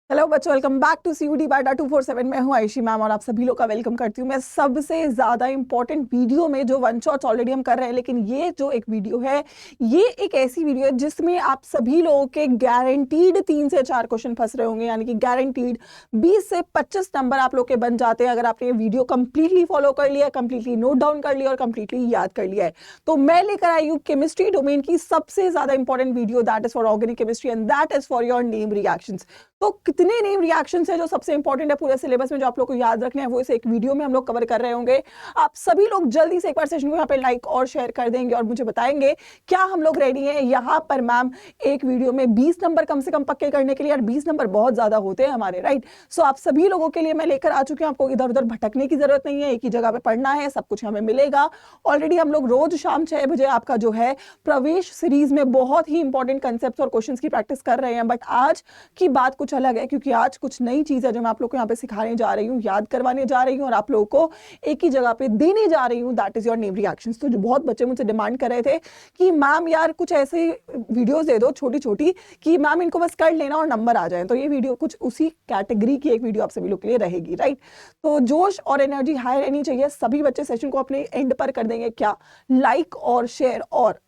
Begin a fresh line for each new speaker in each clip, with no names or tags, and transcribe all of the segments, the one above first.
Hello बच्चों, welcome back to सीयूडी बाटा 247। मैं हूं आयशी मैम और आप सभी लोग का वेलकम करती हूं। मैं सबसे ज़्यादा इंपॉर्टेंट वीडियो में जो वन शॉट्स ऑलरेडी हम कर रहे हैं, लेकिन ये जो एक वीडियो है ये एक ऐसी वीडियो है जिसमें आप सभी लोगों के गारंटीड 3 से 4 क्वेश्चन फंस रहे होंगे, यानी कि गारंटीड 20 से 25 नंबर आप लोग के बन जाते हैं अगर आपने ये वीडियो कंप्लीटली फॉलो कर लिया, कंप्लीटली नोट डाउन कर लिया और कंप्लीटली याद कर लिया है। तो मैं लेकर आई हूँ केमिस्ट्री डोमेन की सबसे ज़्यादा important video, that is for organic chemistry and that is for your name reactions. तो कितने नेम रिएक्शंस है जो सबसे इंपॉर्टेंट है पूरे सिलेबस में, जो आप लोग को याद रखने हैं, वो इस एक वीडियो में हम लोग कवर कर रहे होंगे। आप सभी लोग जल्दी से एक बार सेशन को यहाँ पे लाइक और शेयर कर देंगे और मुझे बताएंगे क्या हम लोग रेडी हैं। यहाँ पर मैम एक वीडियो में 20 नंबर कम से कम पक्के करने के लिए, और 20 नंबर बहुत ज्यादा होते हैं हमारे, राइट। सो आप सभी लोगों के लिए मैं लेकर आ चुकी हूँ। आपको इधर उधर भटकने की जरूरत नहीं है, एक ही जगह पे पढ़ना है, सब कुछ हमें मिलेगा। ऑलरेडी हम लोग रोज शाम 6 बजे आपका जो है प्रवेश सीरीज में बहुत ही इंपॉर्टेंट कंसेप्ट और क्वेश्चन की प्रैक्टिस कर रहे हैं। बट आज की बात कुछ अलग है, क्योंकि आज कुछ नई चीज है जो मैं आप लोग को यहाँ पे सिखाने जा रही हूँ, याद करवाने जा रही हूँ और आप लोगों को एक ही जगह पे देने जा रही हूँ, that is your name reactions. तो जो बहुत बच्चे मुझसे डिमांड कर रहे थे कि मैम यार कुछ ऐसे वीडियोस दे दो छोटी छोटी कि मैम इनको बस कर लेना और नंबर आ जाए, तो ये वीडियो कुछ उसी कैटेगरी की एक वीडियो आप सभी लोग के लिए रहेगी, राइट। तो जोश और एनर्जी हाई रहनी चाहिए। सभी बच्चे सेशन को अपने एंड पर कर देंगे क्या, लाइक और शेयर और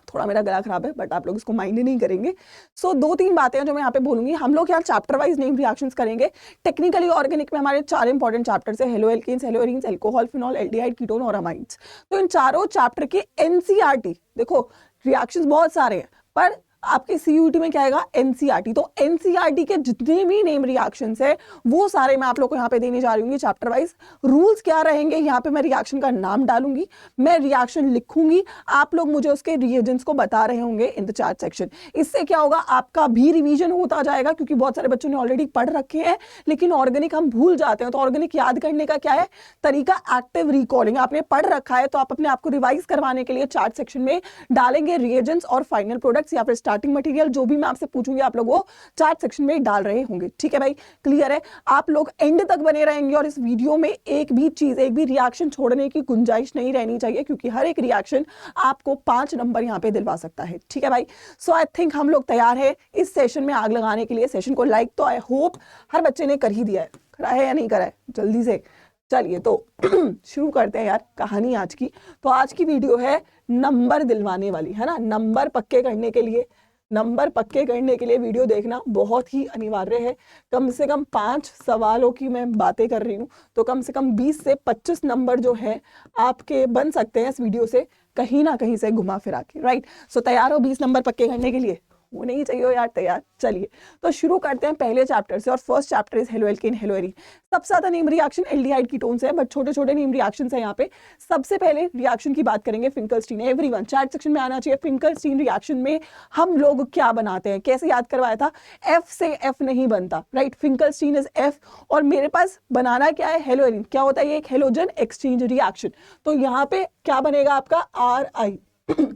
थोड़ा मेरा गला खराब है बट आप लोग इसको माइंड नहीं करेंगे। सो 2-3 बातें हैं जो मैं यहाँ पे बोलूंगी। हम लोग यहाँ चैप्टर वाइज नेम रिएक्शंस करेंगे। टेक्निकली ऑर्गेनिक में हमारे 4 इंपॉर्टेंट चैप्टर्स है, haloalkanes, haloarenes, alcohol, phenol, aldehyde, ketone और अमाइड्स। तो इन चारों चैप्टर के एनसीईआरटी, देखो रिएक्शंस बहुत सारे हैं पर आपके सीयूटी में क्या आएगा, एनसीईआरटी। तो एनसीईआरटी के जितने भी नेम रिएक्शंस है वो सारे मैं आप लोग को यहाँ पे देने जा रही हूँ चैप्टर वाइज। रूल्स क्या रहेंगे, यहाँ पे मैं रिएक्शन का नाम डालूंगी, मैं रिएक्शन लिखूंगी, आप लोग मुझे उसके रिएजेंट्स को बता रहे होंगे इन द चैट सेक्शन। इससे क्या होगा, आपका भी रिवीजन होता जाएगा, क्योंकि बहुत सारे बच्चों ने ऑलरेडी पढ़ रखे हैं लेकिन ऑर्गेनिक हम भूल जाते हैं। तो ऑर्गेनिक याद करने का क्या है तरीका, एक्टिव रिकॉलिंग। आपने पढ़ रखा है तो आप अपने आप को रिवाइज करवाने के लिए चैट सेक्शन में डालेंगे रिएजेंट्स और फाइनल प्रोडक्ट्स या फिर स्टार्टिंग मटेरियल, जो भी मैं आपसे पूछूंगी आप लोग वो चैट सेक्शन में डाल रहे होंगे। ठीक है भाई, क्लियर है। आप लोग एंड तक बने रहेंगे और इस वीडियो में एक भी चीज, एक भी रिएक्शन छोड़ने की गुंजाइश नहीं रहनी चाहिए, क्योंकि हर एक रिएक्शन आपको 5 नंबर यहाँ पे दिलवा सकता है। ठीक है भाई। सो आई थिंक हम लोग तैयार है इस सेशन में आग लगाने के लिए। सेशन को लाइक तो आई होप हर बच्चे ने कर ही दिया है, करा है या नहीं करा है, जल्दी से। चलिए तो शुरू करते हैं यार कहानी आज की। तो आज की वीडियो है नंबर दिलवाने वाली, है ना। नंबर पक्के करने के लिए, नंबर पक्के करने के लिए वीडियो देखना बहुत ही अनिवार्य है। कम से कम 5 सवालों की मैं बातें कर रही हूँ, तो कम से कम 20 से 25 नंबर जो है आपके बन सकते हैं इस वीडियो से कहीं ना कहीं से घुमा फिरा के, राइट। सो तैयार हो 20 नंबर पक्के करने के लिए? वो नहीं चाहिए हो यार तैयार। चलिए तो शुरू करते हैं पहले चैप्टर से, और first chapter is halo alkane, hello arene. सबसे ज्यादा नेम रिएक्शन एल्डिहाइड कीटोन से है, बट छोटे छोटे नेम रिएक्शन है यहाँ पे। सबसे पहले रिएक्शन की बात करेंगे फिंकलस्टीन। एवरीवन चैट सेक्शन में आना चाहिए। फिंकलस्टीन रिएक्शन में हम लोग क्या बनाते हैं, कैसे याद करवाया था, एफ से एफ नहीं बनता, राइट। फिंकलस्टीन इज एफ और मेरे पास बनाना क्या है, हेलो एरीन। क्या होता है ये, एक हेलोजन एक्सचेंज रिएक्शन। तो यहाँ पे क्या बनेगा आपका, RI।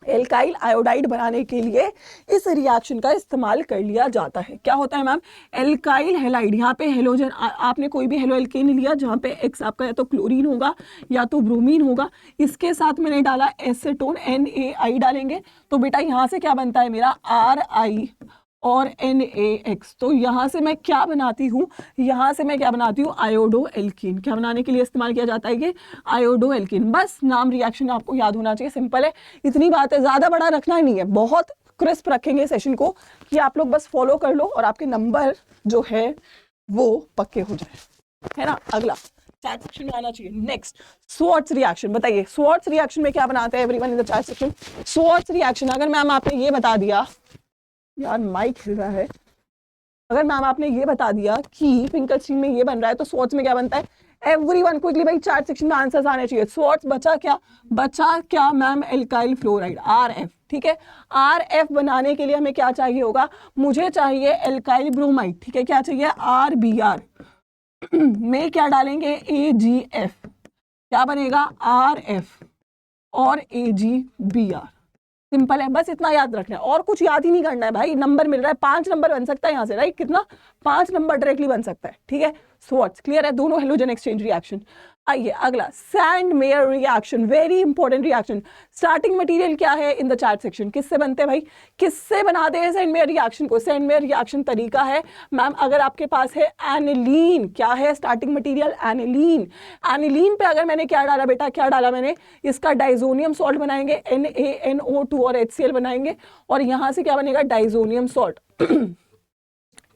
एल्काइल आयोडाइड बनाने के लिए इस रिएक्शन का इस्तेमाल कर लिया जाता है। क्या होता है मैम, एल्काइल हैलाइड। यहाँ पे हेलोजन, आपने कोई भी हेलो एल्केन लिया जहाँ पे एक्स आपका या तो क्लोरीन होगा या तो ब्रोमीन होगा, इसके साथ मैंने डाला एसीटोन, NaI डालेंगे, तो बेटा यहाँ से क्या बनता है मेरा, RI और NaX। तो यहाँ से मैं क्या बनाती हूँ, यहाँ से मैं क्या बनाती हूँ, आयोडो एल्कीन। क्या बनाने के लिए इस्तेमाल किया जाता है ये, आयोडो एल्कीन। बस नाम रिएक्शन आपको याद होना चाहिए, सिंपल है, इतनी बात है, ज्यादा बड़ा रखना ही नहीं है। बहुत क्रिस्प रखेंगे सेशन को कि आप लोग बस फॉलो कर लो और आपके नंबर जो है वो पक्के हो जाए, है ना। अगला चैट सेक्शन में आना चाहिए। Next Swarts reaction. बताइए स्वार्ट्स रिएक्शन में क्या बनाते हैं everyone in the chat section. Swarts reaction, अगर मैम आपने ये बता दिया, यार माइक हिल रहा है, अगर मैम आपने ये बता दिया कि फिंकलस्टीन में ये बन रहा है तो स्वार्ट्स में क्या बनता है, एवरीवन क्विकली भाई चैट सेक्शन में आंसर्स आने चाहिए। स्वार्ट्स बचा क्या, बचा क्या मैम, एल्काइल फ्लोराइड, RF। ठीक है, RF बनाने के लिए हमें क्या चाहिए होगा, मुझे चाहिए एल्काइल ब्रोमाइड। ठीक है, क्या चाहिए, RBr में क्या डालेंगे, AgF। क्या बनेगा, RF और AgBr। सिंपल है, बस इतना याद रखना है और कुछ याद ही नहीं करना है भाई। नंबर मिल रहा है, 5 नंबर बन सकता है यहाँ से, राइट। कितना, 5 नंबर डायरेक्टली बन सकता है। ठीक है, स्वॉट्स, क्लियर है, दोनों हेलोजन एक्सचेंज रिएक्शन। आइए अगला, sand mayor reaction, very important reaction. Starting material क्या है इन द चैट सेक्शन, किससे बनते हैं भाई, किससे बनाते हैं सैंड मेयर रिएक्शन को? सैंड मेयर रिएक्शन तरीका है मैम, अगर आपके पास है एनिलीन, क्या है स्टार्टिंग मटेरियल, एनिलीन। एनिलीन पे अगर मैंने क्या डाला बेटा, क्या डाला मैंने, इसका डाइजोनियम सॉल्ट बनाएंगे, NaNO2 और HCl बनाएंगे, और यहां से क्या बनेगा, डाइजोनियम सॉल्ट।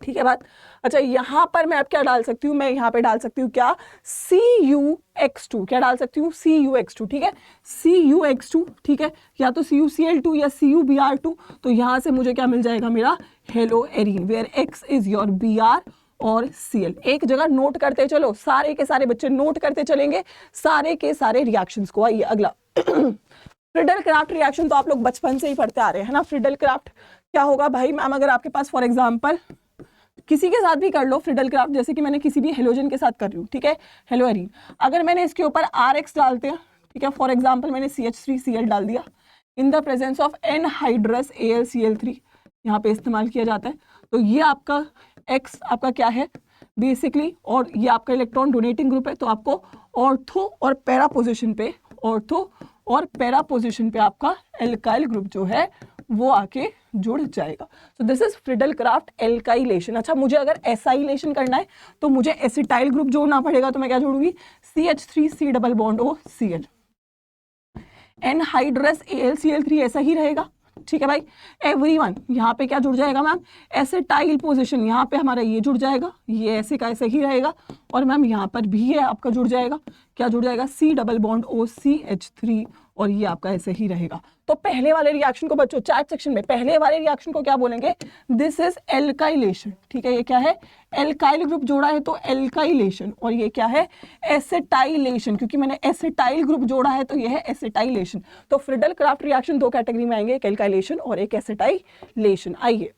ठीक है बात। अच्छा यहां पर मैं अब क्या डाल सकती हूँ, मैं यहाँ पे डाल सकती हूँ क्या, CuX2, क्या डाल सकती हूँ, CuX2, ठीक है, CuX2, ठीक है, या तो CuCl2 या CuBr2। तो यहां से मुझे क्या मिल जाएगा, मेरा haloarene, where X is your Br और Cl। एक जगह नोट करते चलो, सारे के सारे बच्चे नोट करते चलेंगे सारे के सारे रिएक्शंस को। आइए अगला, फ्रिडल क्राफ्ट रिएक्शन तो आप लोग बचपन से ही पढ़ते आ रहे हैं ना। फ्रिडल क्राफ्ट क्या होगा भाई मैम, अगर आपके पास फॉर एग्जांपल किसी के साथ भी कर लो फ्रिडल क्राफ्ट, जैसे कि मैंने किसी भी हेलोजन के साथ कर रही हूँ, ठीक है, हेलोएरीन, अगर मैंने इसके ऊपर RX डालते हैं, ठीक है, फॉर एग्जांपल मैंने CH3Cl डाल दिया in the presence of anhydrous AlCl3, यहाँ पे इस्तेमाल किया जाता है। तो ये आपका X आपका क्या है बेसिकली, और ये आपका इलेक्ट्रॉन डोनेटिंग ग्रुप है, तो आपको ऑर्थो और पैरा पोजिशन पे, ऑर्थो और पैरा पोजिशन पे आपका एल्काइल ग्रुप जो है वो आके जुड़ जाएगा। So this is Friedel Crafts alkylation. अच्छा मुझे अगर एसाइलेशन करना है तो मुझे एसिटाइल ग्रुप जोड़ना पड़ेगा, तो मैं क्या जोड़ूंगी, CH3C double bond OCl, anhydrous AlCl3 ऐसा ही रहेगा, ठीक है भाई। एवरीवन यहाँ पे क्या जुड़ जाएगा मैम, एसिटाइल पोजीशन, यहाँ पे हमारा ये जुड़ जाएगा, ये ऐसे का ऐसे ही रहेगा, और मैम यहाँ पर भी ये आपका जुड़ जाएगा, क्या जुड़ जाएगा, C डबल बॉन्ड OCH3, और ये आपका ऐसे ही रहेगा। तो पहले वाले रिएक्शन को बच्चों चैट सेक्शन में पहले वाले रिएक्शन को क्या बोलेंगे, दिस इज एल्काइलेशन, ठीक है, ये क्या है, एल्काइल ग्रुप जोड़ा है तो एल्काइलेशन, और ये क्या है, एसिटाइलेशन, क्योंकि मैंने एसिटाइल ग्रुप जोड़ा है तो ये है एसिटाइलेशन। तो फ्रिडल क्राफ्ट रिएक्शन दो कैटेगरी में आएंगे, एक एल्काइलेशन और एक एसिटाइलेशन। आइए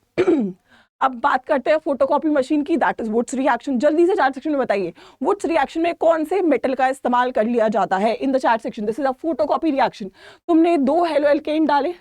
अब बात करते हैं फोटोकॉपी मशीन की, दैट इज वुड्स रिएक्शन। जल्दी से चैट सेक्शन में बताइए, वुड्स रिएक्शन में कौन से मेटल का इस्तेमाल कर लिया जाता है इन the chat section. This is a photocopy reaction. तुमने दो हेलो एल्केन डाले,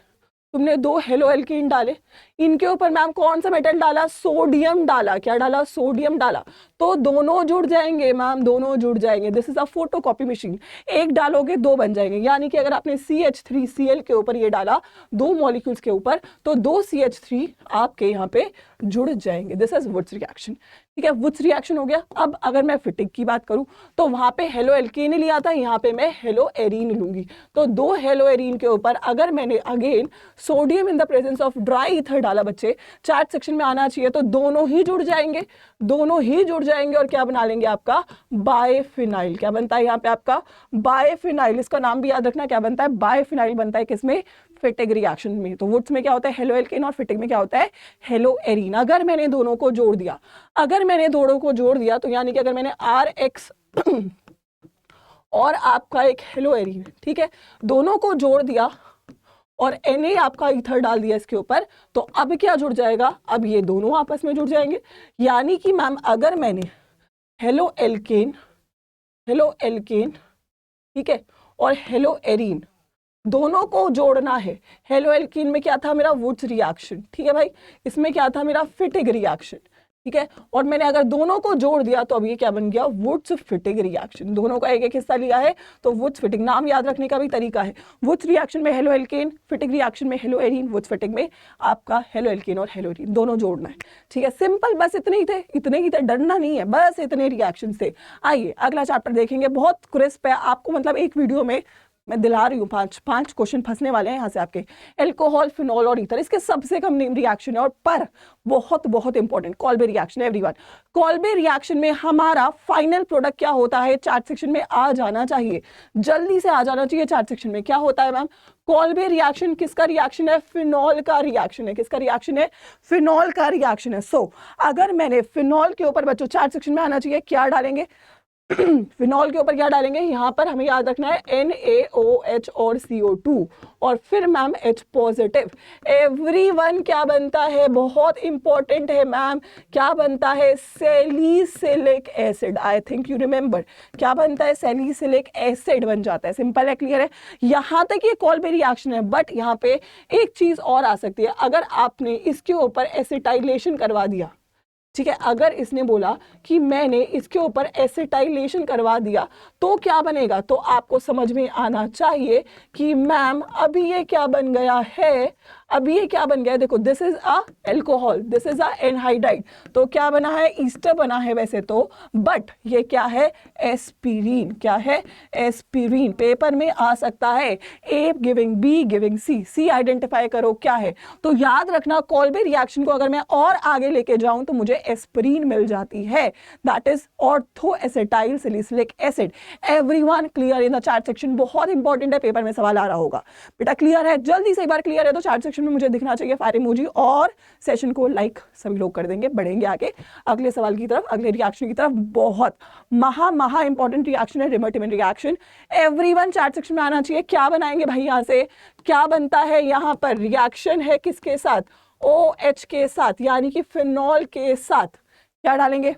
तुमने दो हेलो एल्केन डाले, इनके ऊपर मैम कौन सा मेटल डाला, सोडियम डाला, क्या डाला, सोडियम डाला, तो दोनों जुड़ जाएंगे मैम, दोनों जुड़ जाएंगे। This is a photocopy machine. एक डालोगे दो बन जाएंगे, यानी कि अगर आपने CH3Cl के ऊपर ये डाला दो मॉलिक्यूल्स के ऊपर, तो दो CH3 आपके यहाँ पे जुड़ जाएंगे। दिस इज वुड्स रिएक्शन, ठीक है, वुड्स रिएक्शन हो गया। अब अगर मैं फिटिक की बात करूं तो वहां पे हेलो एल्केन लिया था, यहाँ पे मैं हेलो एरीन लूंगी। तो दो हेलो एरीन के ऊपर अगर मैंने again sodium in the presence of dry ether डाला, बच्चे चैट सेक्शन में आना चाहिए, तो दोनों ही जुड़ जाएंगे, दोनों ही जुड़ जाएंगे, और क्या बना लेंगे आपका बायफिनाइल। क्या बनता है यहाँ पे आपका बायफिनाइल, इसका नाम भी याद रखना, क्या बनता है, बायफिनाइल बनता है किसमें, फिटिक रिएक्शन में। तो वुड्स में क्या होता है, हेलो एल्केन, और फिटिक में क्या होता है, हेलो एरीन। अगर मैंने दोनों को जोड़ दिया, अगर मैंने दोनों को जोड़ दिया, तो यानी कि अगर मैंने RX और आपका एक हेलो एरीन, ठीक है, दोनों को जोड़ दिया और Na आपका ईथर डाल दिया इसके ऊपर, तो अब क्या जुड़ जाएगा, अब ये दोनों आपस में जुड़ जाएंगे। यानी कि मैम अगर मैंने हेलो एल्केन, ठीक है, और हेलो एरीन दोनों को जोड़ना है, हेलो एल्कीन में क्या था मेरा, वुड्स रिएक्शन, ठीक है भाई, इसमें क्या था मेरा, फिटिक रिएक्शन, ठीक है, और मैंने अगर दोनों को जोड़ दिया तो अब ये क्या बन गया, वुड्स फिटिक रिएक्शन। दोनों का एक एक हिस्सा लिया है तो वुड्स फिटिक, नाम याद रखने का भी तरीका है, वुड्स रिएक्शन में हेलो एल्केन, फिटिक रिएक्शन में हेलो एरीन, वुड्स फिटिक में आपका हेलो एल्केन और हेलो एरीन दोनों जोड़ना है, ठीक है, सिंपल, बस इतने ही थे, डरना नहीं है, बस इतने रिएक्शन से। आइए अगला चैप्टर देखेंगे, बहुत क्रिस्प है आपको, मतलब एक वीडियो में मैं दिला रही हूँ, पांच क्वेश्चन फंसने वाले हैं यहाँ से आपके। अल्कोहल, फिनॉल और ईथर, इसके सबसे कम नेम रिएक्शन है, और पर बहुत बहुत इंपॉर्टेंट कॉल्बे रिएक्शन है एवरीवन। कॉल्बे रिएक्शन में हमारा फाइनल प्रोडक्ट क्या होता है, चैट सेक्शन में आ जाना चाहिए, जल्दी से आ जाना चाहिए चैट सेक्शन में। क्या होता है मैम, कॉल्बे रिएक्शन किसका रिएक्शन है, फिनॉल का रिएक्शन है। किसका रिएक्शन है, फिनॉल का रिएक्शन है। सो अगर मैंने फिनॉल के ऊपर, बच्चों चैट सेक्शन में आना चाहिए, क्या डालेंगे, फिनॉल के ऊपर क्या डालेंगे, यहाँ पर हमें याद रखना है NaOH और CO2, और फिर मैम H पॉजिटिव। एवरीवन क्या बनता है, बहुत इंपॉर्टेंट है मैम, क्या बनता है, salicylic acid. I think you remember, क्या बनता है, सैलिसिलिक एसिड बन जाता है। सिंपल है, क्लियर है, यहाँ तक ये कॉल्बे रिएक्शन है। बट यहाँ पे एक चीज और आ सकती है, अगर आपने इसके ऊपर एसिटाइलेशन करवा दिया, ठीक है, अगर इसने बोला कि मैंने इसके ऊपर एसिटाइलेशन करवा दिया तो क्या बनेगा, तो आपको समझ में आना चाहिए कि मैम अभी ये क्या बन गया है, अभी ये क्या बन गया है, देखो this is a alcohol, this is a anhydride, तो क्या बना है, ईस्टर बना है वैसे तो, बट ये क्या है, एस्पिरिन, क्या है, एस्पिरिन। पेपर में आ सकता है A giving B giving C, C identify करो क्या है, तो याद रखना कॉल्बे रिएक्शन को अगर मैं और आगे लेके जाऊं तो मुझे एस्पिरिन मिल जाती है, that is ortho acetyl salicylic acid. Everyone clear in the chat section, बहुत इंपॉर्टेंट है, पेपर में सवाल आ रहा होगा बेटा, क्लियर है, जल्दी से एक बार क्लियर है तो चैट सेक्शन में मुझे दिखना चाहिए फायर इमोजी, और सेशन को लाइक सभी लोग कर देंगे, बढ़ेंगे आगे अगले सवाल की तरफ, अगले रिएक्शन की तरफ। बहुत महा इंपॉर्टेंट रिएक्शन है रिमर्टिमन रिएक्शन, एवरीवन चैट सेक्शन में आना चाहिए। क्या बनाएंगे भाई, यहां से क्या बनता है, यहां पर रिएक्शन है किसके साथ, OH के साथ, यानी कि फिनॉल के साथ, क्या डालेंगे,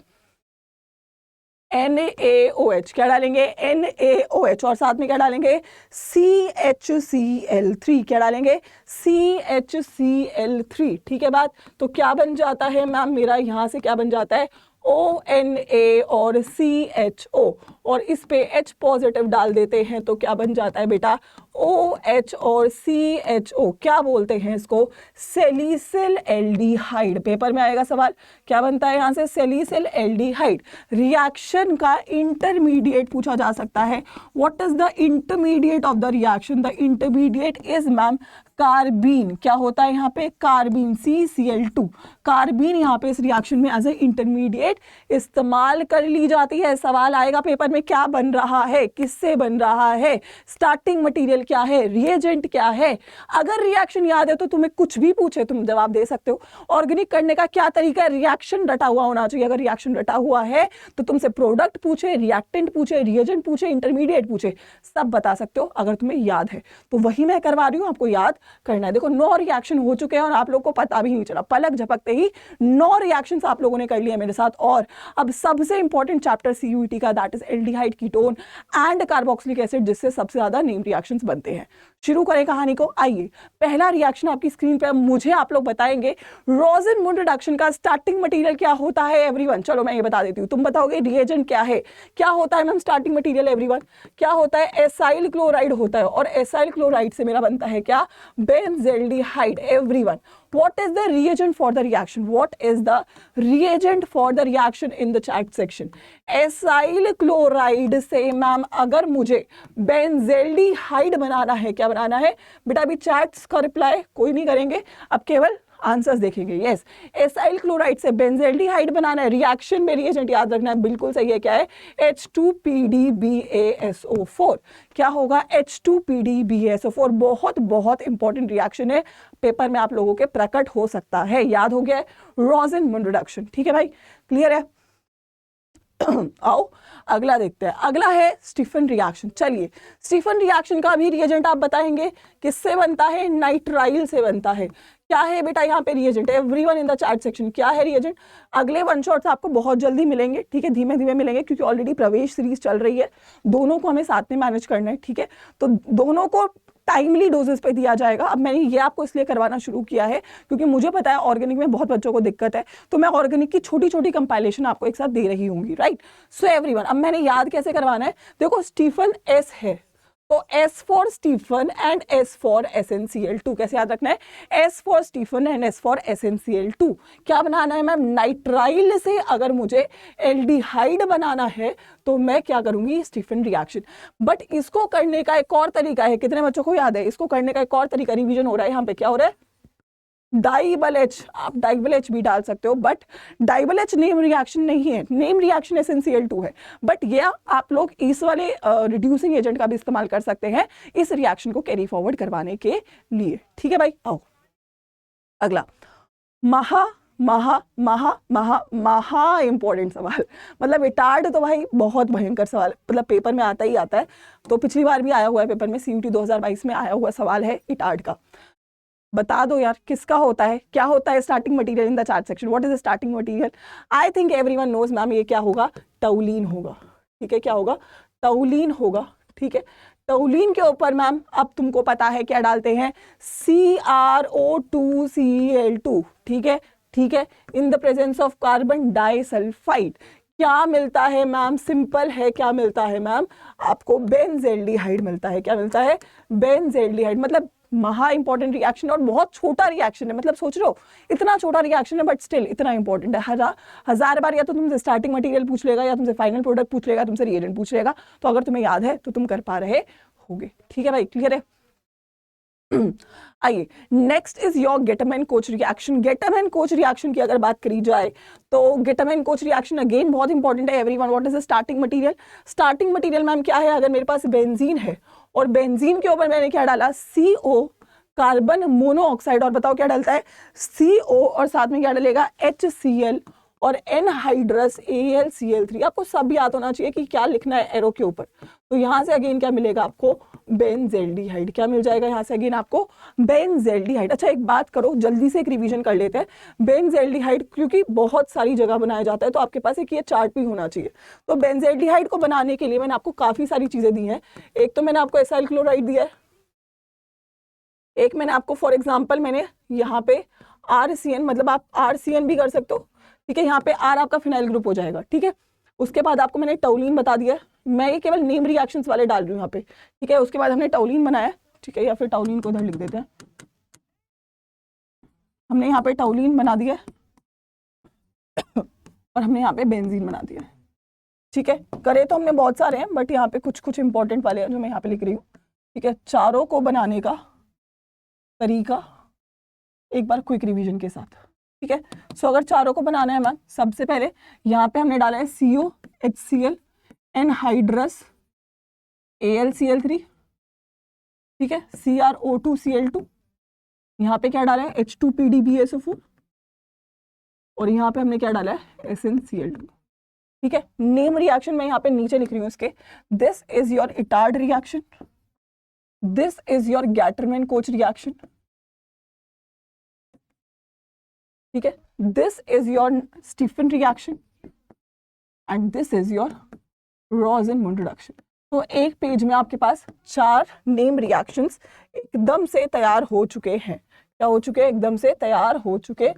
NaOH, क्या डालेंगे, NaOH, और साथ में क्या डालेंगे, CHCl3, क्या डालेंगे, CHCl3, ठीक है बात। तो क्या बन जाता है मैम मेरा, यहां से क्या बन जाता है, ONA और CHO, और इस पे H पॉजिटिव डाल देते हैं तो क्या बन जाता है बेटा, OH और CHO, क्या बोलते हैं इसको, सैलिसिल एल्डिहाइड। पेपर में आएगा सवाल, क्या बनता है यहां से, सैलिसिल एल्डिहाइड। रिएक्शन का इंटरमीडिएट पूछा जा सकता है, what is the intermediate of the reaction, the intermediate is ma'am carbene, क्या होता है यहाँ पे, कार्बीन, CCl2, कार्बीन यहाँ पे इस रिएक्शन में एज ए इंटरमीडिएट इस्तेमाल कर ली जाती है। सवाल आएगा पेपर में, क्या बन रहा है, किससे बन रहा है, स्टार्टिंग मटेरियल क्या है, रिएजेंट क्या है। अगर रिएक्शन याद है तो तुम्हें कुछ भी पूछे तुम जवाब दे सकते हो। ऑर्गेनिक करने का क्या तरीका है, रिएक्शन रटा हुआ होना चाहिए, अगर रिएक्शन रटा हुआ है तो तुमसे प्रोडक्ट पूछे, रिएक्टेंट पूछे, रिएजेंट पूछे, इंटरमीडिएट पूछे, सब बता सकते हो अगर तुम्हें याद है। तो वही मैं करवा रही हूँ, आपको याद करना है। देखो 9 रिएक्शन हो चुके हैं और आप लोग को पता भी नहीं चला, पलक झपकते ही 9 रिएक्शंस आप लोगों ने कर लिए मेरे साथ। और अब सबसे इंपॉर्टेंट चैप्टर CUET का, that is aldehyde ketone and carboxylic acid, जिससे सबसे ज्यादा नेम रिएक्शंस बनते हैं। शुरू करें कहानी को, आइए। पहला रिएक्शन आपकी स्क्रीन पे मुझे आप लोग बताएंगे, रोज़ेनमुंड रिडक्शन का स्टार्टिंग मटेरियल क्या होता है एवरीवन। चलो मैं ये बता देती हूँ, तुम बताओगे रिएजेंट क्या है, क्या होता है मैम स्टार्टिंग मटेरियल एवरीवन, क्या होता है, एसाइल क्लोराइड होता है, और एसाइल क्लोराइड से मेरा बनता है क्या, benzaldehyde. Everyone what is the reagent for the reaction, what is the reagent for the reaction in the chat section। Acyl chloride से मैम अगर मुझे बेंजेल्डिहाइड बनाना है, क्या बनाना है बेटा, अभी चैट्स का रिप्लाई कोई नहीं करेंगे, अब केवल आंसर्स देखेंगे। यस, एसाइल क्लोराइड से बेंजेल्डिहाइड बनाना है, रिएक्शन में रिएजेंट याद रखना है, बिल्कुल सही है, क्या है, H2PDBaSO4, क्या होगा, H2PDBaSO4। बहुत बहुत इंपॉर्टेंट रिएक्शन है, पेपर में आप लोगों के प्रकट हो सकता है, याद हो गया, रोज़ेनमुंड रिडक्शन। ठीक है भाई, क्लियर है। आओ अगला देखते हैं, अगला है स्टीफन रिएक्शन। चलिए, स्टीफन रिएक्शन का भी रिएजेंट आप बताएंगे, किससे बनता है, नाइट्राइल से बनता है। क्या है बेटा यहाँ पे reagent, everyone in the chat section, क्या है रिएजेंट। अगले वन शॉट्स आपको बहुत जल्दी मिलेंगे, ठीक है, धीमे धीमे मिलेंगे, क्योंकि ऑलरेडी प्रवेश सीरीज चल रही है, दोनों को हमें साथ में मैनेज करना है, ठीक है, तो दोनों को टाइमली डोजेस पे दिया जाएगा। अब मैंने ये आपको इसलिए करवाना शुरू किया है क्योंकि मुझे पता है ऑर्गेनिक में बहुत बच्चों को दिक्कत है, तो मैं ऑर्गेनिक की छोटी छोटी कंपाइलेशन आपको एक साथ दे रही हूँगी, राइट। सो एवरीवन, अब मैंने याद कैसे करवाना है, देखो स्टीफन एस है, तो S for Stephen and S for SnCl2, कैसे याद रखना है, S for Stephen and S for SnCl2। क्या बनाना है मैम, नाइट्राइल से अगर मुझे एल्डिहाइड बनाना है तो मैं क्या करूंगी, स्टीफन रिएक्शन। बट इसको करने का एक और तरीका है, कितने बच्चों को याद है, इसको करने का एक और तरीका, रिवीजन हो रहा है यहाँ पे, क्या हो रहा है, डाइबल H, आप डाइबल H भी डाल सकते हो, बट डाइबल H नेम रिएक्शन नहीं है, नेम रिएक्शन SnCl2 है, बट ये आप लोग इस वाले रिड्यूसिंग एजेंट का भी इस्तेमाल कर सकते हैं इस रिएक्शन को कैरी फॉरवर्ड करवाने के लिए। ठीक है भाई, आओ अगला, महा महा महा महा महा इंपॉर्टेंट सवाल, मतलब इटार्ड तो भाई बहुत भयंकर सवाल, मतलब पेपर में आता ही आता है, तो पिछली बार भी आया हुआ है पेपर में, CUET 2022 में आया हुआ सवाल है इटार्ड का। बता दो यार किसका होता है, क्या होता है starting material in the chat section, what is the starting material. I think everyone knows ma'am, ये क्या होगा, टौलीन होगा, ठीक है, क्या होगा, टौलीन होगा, ठीक है। टौलीन के ऊपर मैम अब तुमको पता है क्या डालते हैं, CrO2Cl2, ठीक है, ठीक है, in the presence of carbon disulphide क्या मिलता है मैम? सिंपल है, क्या मिलता है मैम? आपको बेंजेल्डिहाइड मिलता है। क्या मिलता है? बेंजेल्डिहाइड। मतलब महा इंपॉर्टेंट रिएक्शन और बहुत छोटा रिएक्शन है, मतलब सोच रहे हो इतना छोटा रिएक्शन है बट स्टिल इतना इंपॉर्टेंट है। हजार बार या तो तुमसे स्टार्टिंग मटेरियल पूछ लेगा, या तुमसे फाइनल प्रोडक्ट पूछ लेगा, तुमसे रिएजेंट पूछ लेगा, तो अगर तुम्हें याद है तो तुम कर पा रहे होगे। ठीक है भाई, क्लियर है? आइए, next is your gateman coach reaction. Gateman coach reaction की अगर बात करी जाए तो गेटमैन कोच रिएक्शन अगेन बहुत इंपॉर्टेंट है everyone. What is the starting material? Starting material ma'am क्या है? अगर मेरे पास बेंजीन है और बेंजीन के ऊपर मैंने क्या डाला? CO, कार्बन मोनोऑक्साइड, और बताओ क्या डालता है? CO, और साथ में क्या डालेगा? HCl और एनहाइड्रस AlCl3। आपको सब याद होना चाहिए कि क्या लिखना है एरो के ऊपर। तो यहां से अगेन क्या मिलेगा आपको? बेंजेल्डिहाइड। क्या मिल जाएगा यहां से अगेन आपको? बेंजेल्डिहाइड। अच्छा एक बात करो, जल्दी से एक रिवीजन कर लेते हैं। बेंजेल्डिहाइड क्योंकि बहुत सारी जगह बनाया जाता है तो आपके पास एक ये चार्ट भी होना चाहिए। तो बेंजेल्डिहाइड को बनाने के लिए मैंने आपको काफी सारी चीजें दी हैं। एक तो मैंने आपको एसाइल क्लोराइड दिया है, एक मैंने आपको फॉर एग्जाम्पल मैंने यहाँ पे RCN, मतलब आप RCN भी कर सकते हो, ठीक है, यहाँ पे R आपका फिनाइल ग्रुप हो जाएगा। ठीक है, उसके बाद आपको मैंने टोलिन बता दिया, मैं ये केवल नेम रिएक्शंस वाले डाल रही हूँ यहाँ पे। ठीक है, उसके बाद हमने टोलिन बनाया, ठीक है, या फिर टोलिन को उधर लिख देते हैं। हमने यहाँ पे टोलिन बना दिया और हमने यहाँ पे बेंजीन बना दिया। ठीक है, करे तो हमने बहुत सारे हैं बट यहाँ पे कुछ कुछ इंपॉर्टेंट वाले हैं जो मैं यहाँ पे लिख रही हूँ। ठीक है, चारों को बनाने का तरीका एक बार क्विक रिवीजन के साथ। ठीक है, सो अगर चारों को बनाना है मैम, सबसे पहले यहाँ पे हमने डाला है CO, HCl, एनहाइड्रस AlCl3, ठीक है, CrO2Cl2, यहाँ पे क्या डाला है? H2PdBSO4, और यहाँ पे हमने क्या डाला है? SnCl2। ठीक है, नेम रिएक्शन मैं यहाँ पे नीचे लिख रही हूँ इसके। This is your Etard reaction, this is your Gattermann Koch reaction, ठीक है, this is your Stephen reaction and this is your Rosenmund reaction. तो एक पेज में आपके पास 4 नेम रिएक्शंस एकदम से तैयार हो चुके हैं। क्या हो चुके हैं? एकदम से तैयार हो चुके।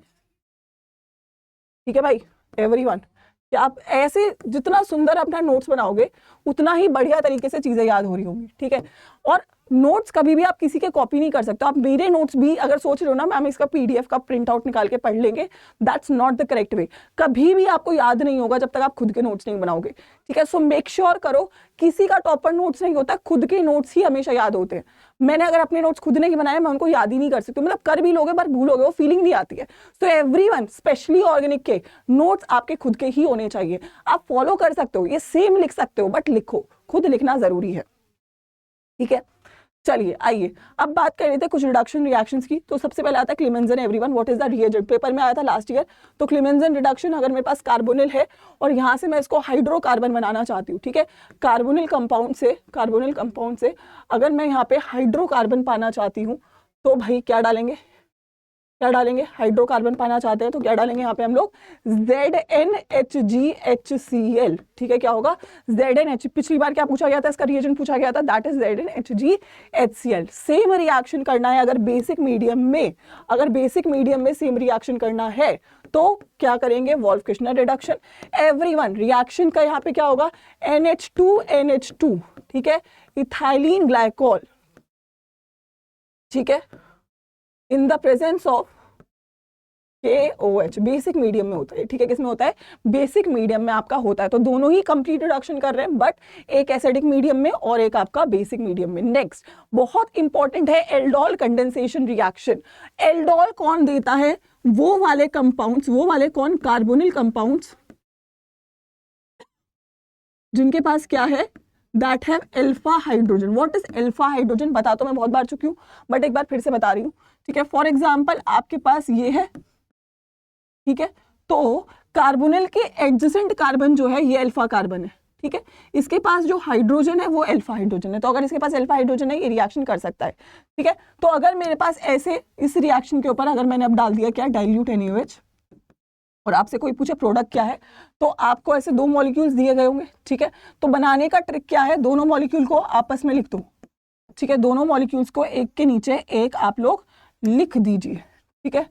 ठीक है भाई एवरीवन, कि आप ऐसे जितना सुंदर अपना नोट्स बनाओगे उतना ही बढ़िया तरीके से चीजें याद हो रही होंगी। ठीक है, और नोट्स कभी भी आप किसी के कॉपी नहीं कर सकते। आप मेरे नोट्स भी अगर सोच रहे हो ना मैम इसका PDF का प्रिंट आउट निकाल के पढ़ लेंगे, that's not the correct way. कभी भी आपको याद नहीं होगा जब तक आप खुद के नोट्स नहीं बनाओगे। ठीक है, सो मेक श्योर करो किसी का टॉपर नोट्स नहीं होता, खुद के नोट्स ही हमेशा याद होते हैं। मैंने अगर अपने नोट्स खुद नहीं बनाए मैं उनको याद ही नहीं कर सकती, मतलब कर भी लोगे पर भूलोगे, वो फीलिंग नहीं आती है। सो एवरीवन, स्पेशली ऑर्गेनिक के नोट्स आपके खुद के ही होने चाहिए। आप फॉलो कर सकते हो, ये सेम लिख सकते हो बट लिखो, खुद लिखना जरूरी है। ठीक है, चलिए आइए अब बात कर लेते हैं कुछ रिडक्शन रिएक्शंस की। तो सबसे पहले आता है Clemmensen. Everyone, what is the reagent? Paper में आया था लास्ट ईयर। तो क्लेमेंजन रिडक्शन, अगर मेरे पास कार्बोनिल है और यहाँ से मैं इसको हाइड्रोकार्बन बनाना चाहती हूँ, ठीक है, कार्बोनिल कंपाउंड से अगर मैं यहाँ पे हाइड्रोकार्बन पाना चाहती हूँ तो भाई क्या डालेंगे? हाइड्रोकार्बन पाना चाहते हैं तो क्या डालेंगे यहाँ पे हम लोग? ZnHgHCl। ठीक है, क्या होगा? ZnH। पिछली बार क्या पूछा गया था? इसका रिएजेंट पूछा गया था, that is ZnHgHCl। Same reaction करना है अगर बेसिक मीडियम में सेम रिएक्शन करना है तो क्या करेंगे? वोल्फ-किर्शनर रिडक्शन। एवरीवन, रिएक्शन का यहाँ पे क्या होगा? NH2NH2, ठीक है, इथाइलिन ग्लाइकोल, ठीक है, in the presence of KOH। Basic medium में होता है। ठीक है, किसमें होता है? बेसिक मीडियम में आपका होता है। तो दोनों ही कंप्लीट रिडक्शन कर रहे हैं बट एक एसिडिक मीडियम में और एक आपका बेसिक मीडियम में। नेक्स्ट बहुत इंपॉर्टेंट है एल्डोल कंडेंसेशन रिएक्शन। एल्डोल कौन देता है? वो वाले कंपाउंड्स, वो वाले कौन? कार्बोनिल कंपाउंड्स जिनके पास क्या है? That have alpha hydrogen. What is alpha hydrogen? बता तो मैं बहुत बार चुकी हूँ बट एक बार फिर से बता रही हूँ। ठीक है, फॉर एग्जाम्पल आपके पास ये है, ठीक है, तो कार्बोनिल के एडजेसेंट कार्बन जो है ये अल्फा कार्बन है। ठीक है, इसके पास जो हाइड्रोजन है वो अल्फा हाइड्रोजन है। तो अगर इसके पास अल्फा हाइड्रोजन है ये रिएक्शन कर सकता है। ठीक है, तो अगर मेरे पास ऐसे इस रिएक्शन के ऊपर अगर मैंने अब डाल दिया क्या? डाइल्यूट NaOH, और आपसे कोई पूछे प्रोडक्ट क्या है तो आपको ऐसे 2 मॉलिक्यूल्स दिए गए होंगे। ठीक है, तो बनाने का ट्रिक क्या है? दोनों मॉलिक्यूल को आपस में लिख दो। ठीक है, दोनों मॉलिक्यूल्स को एक के नीचे एक आप लोग लिख दीजिए। ठीक है,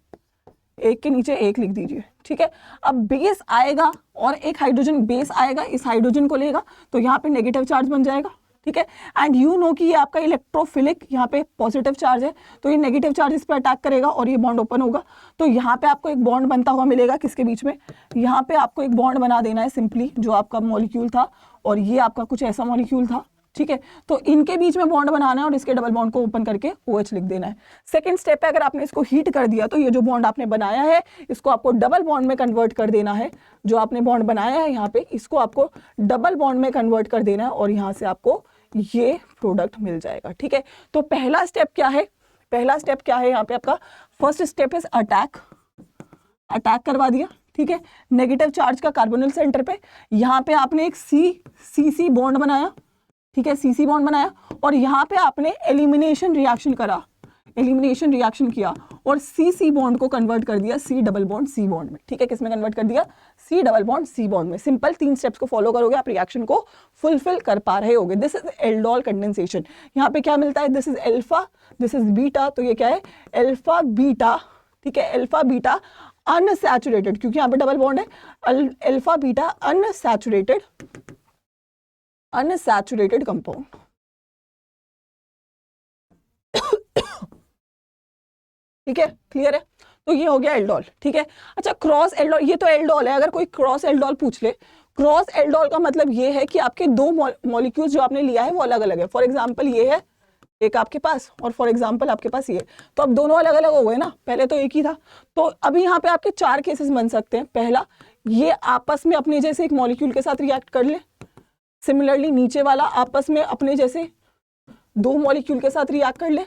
एक के नीचे एक लिख दीजिए, ठीक है। अब बेस आएगा और एक हाइड्रोजन बेस आएगा, इस हाइड्रोजन को लेगा तो यहाँ पे नेगेटिव चार्ज बन जाएगा, ठीक है। एंड यू नो कि ये आपका इलेक्ट्रोफिलिक, यहाँ पे पॉजिटिव चार्ज है तो ये नेगेटिव चार्ज इस पर अटैक करेगा और ये बॉन्ड ओपन होगा। तो यहाँ पे आपको एक बॉन्ड बनता हुआ मिलेगा किसके बीच में, यहाँ पे आपको एक बॉन्ड बना देना है सिंपली, जो आपका मॉलिक्यूल था और ये आपका कुछ ऐसा मॉलिक्यूल था, ठीक है। तो इनके बीच में बॉन्ड बनाना है और इसके डबल बॉन्ड को ओपन करके OH लिख देना है। सेकंड स्टेप पे अगर आपने इसको हीट कर दिया तो ये जो बॉन्ड आपने बनाया है इसको आपको डबल बॉन्ड में कन्वर्ट कर देना है। जो आपने बॉन्ड बनाया है यहाँ पे इसको आपको डबल बॉन्ड में कन्वर्ट कर देना है और यहाँ से आपको ये प्रोडक्ट मिल जाएगा, ठीक है। तो पहला स्टेप क्या है, पहला स्टेप क्या है यहाँ पे आपका, first step is attack, attack करवा दिया, ठीक है, नेगेटिव चार्ज का कार्बोनिल सेंटर पे। यहाँ पे आपने एक CC बॉन्ड बनाया, ठीक है, CC बॉन्ड बनाया और यहाँ पे आपने एलिमिनेशन रिएक्शन करा, एलिमिनेशन रिएक्शन किया और CC बॉन्ड को कन्वर्ट कर दिया C double bond C bond में, ठीक है। किस में कन्वर्ट कर दिया, C double bond C bond में। सिंपल 3 स्टेप्स को फॉलो करोगे आप रिएक्शन को फुलफिल कर पा रहे होगे। This is aldol condensation. यहाँ पे क्या मिलता है, this is alpha, this is beta, तो ये क्या है अल्फा बीटा, ठीक है, अल्फा बीटा अनसैचुरेटेड, क्योंकि यहाँ पे डबल बॉन्ड है, alpha beta unsaturated, unsaturated compound, ठीक है, क्लियर है। तो ये हो गया एल्डोल, ठीक है। अच्छा क्रॉस एल्डोल, ये तो एल्डोल है, अगर कोई क्रॉस एल्डोल पूछ ले, क्रॉस एल्डोल का मतलब ये है कि आपके दो मॉलिक्यूल्स जो आपने लिया है वो अलग अलग है। फॉर एग्जांपल ये है एक आपके पास और फॉर एग्जांपल आपके पास ये, तो अब दोनों अलग अलग हो गए ना, पहले तो एक ही था। तो अभी यहाँ पे आपके 4 केसेस बन सकते हैं। पहला, ये आपस में अपने जैसे एक मॉलिक्यूल के साथ रिएक्ट कर ले, सिमिलरली नीचे वाला आपस में अपने जैसे 2 मॉलिक्यूल के साथ रिएक्ट कर ले,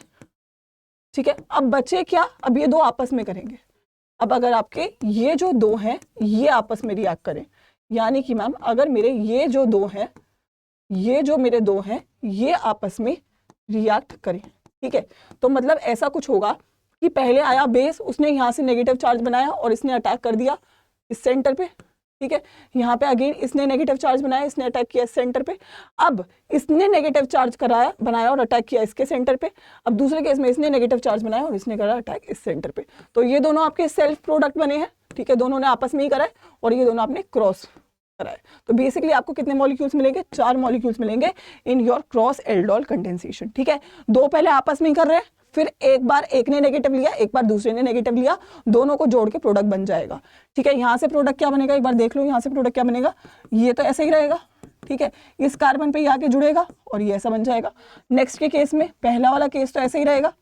ठीक है। अब बचे क्या, अब ये 2 आपस में करेंगे। अब अगर आपके ये जो 2 हैं ये आपस में रिएक्ट करें, यानी कि मैम अगर मेरे ये जो 2 हैं, ये जो मेरे 2 हैं ये आपस में रिएक्ट करें, ठीक है। तो मतलब ऐसा कुछ होगा कि पहले आया बेस, उसने यहाँ से नेगेटिव चार्ज बनाया और इसने अटैक कर दिया इस सेंटर पे, ठीक है। यहाँ पे अगेन इसने नेगेटिव चार्ज बनाया, इसने अटैक किया इस सेंटर पे। अब इसने नेगेटिव चार्ज कराया, बनाया और अटैक किया इसके सेंटर पे। अब दूसरे केस में इसने नेगेटिव चार्ज बनाया और इसने करा अटैक इस सेंटर पे। तो ये दोनों आपके सेल्फ प्रोडक्ट बने हैं, ठीक है, दोनों ने आपस में ही करा है और ये दोनों आपने क्रॉस करा है। तो बेसिकली आपको कितने मॉलिक्यूल्स मिलेंगे, 4 मॉलिक्यूल्स मिलेंगे in your cross aldol condensation, ठीक है। 2 पहले आपस में ही कर रहे हैं, फिर एक बार एक ने नेगेटिव लिया, एक बार दूसरे ने नेगेटिव लिया, दोनों को जोड़ के प्रोडक्ट बन जाएगा, ठीक है। यहाँ से प्रोडक्ट क्या बनेगा, एक बार देख लो यहाँ से प्रोडक्ट क्या बनेगा, ये तो ऐसे ही रहेगा, ठीक है, इस कार्बन पे ये आके जुड़ेगा और ये ऐसा बन जाएगा। नेक्स्ट के केस में पहला वाला केस तो ऐसे ही रहेगा,